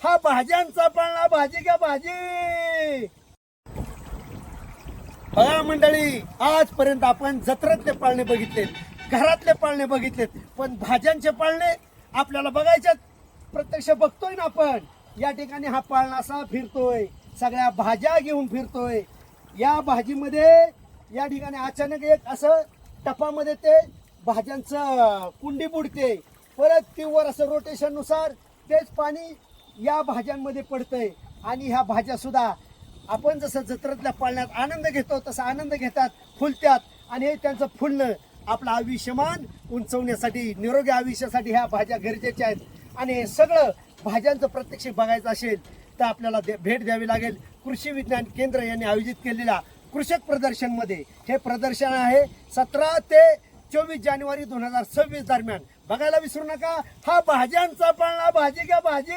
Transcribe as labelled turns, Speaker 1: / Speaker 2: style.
Speaker 1: हा भाज्यांचा पाळणा, भाजी घ्या भाजी. बघा मंडळी, आजपर्यंत आपण जत्रेतले पाळणे बघितलेत, घरातले पाळणे बघितलेत, पण भाज्यांचे पाळणे आपल्याला बघायच्यात. प्रत्यक्ष बघतोय ना आपण. या ठिकाणी हा पाळणा असा फिरतोय, सगळ्या भाज्या घेऊन फिरतोय. या भाजीमध्ये या ठिकाणी अचानक एक असं टपामध्ये ते भाज्यांचं कुंडी बुडते, परत ती वर असं रोटेशन नुसार तेच पाणी या भाज्यांमध्ये पडतंय. आणि ह्या भाज्या सुद्धा आपण जसं जत्रेतल्या पाळण्यात आनंद घेतो तसा आनंद घेतात, फुलतात. आणि हे त्यांचं फुलणं आपलं आयुष्यमान उंचवण्यासाठी, निरोगी आयुष्यासाठी ह्या भाज्या गरजेच्या आहेत. आणि हे सगळं भाज्यांचं प्रत्यक्ष बघायचं असेल तर आपल्याला भेट द्यावी लागेल कृषी विज्ञान केंद्र यांनी आयोजित केलेल्या कृषक प्रदर्शनमध्ये. हे प्रदर्शन आहे 17 ते 24 जानेवारी 2026 दरम्यान. बघायला विसरू नका. हा भाज्यांचा पाळणा, भाजी घ्या भाजी.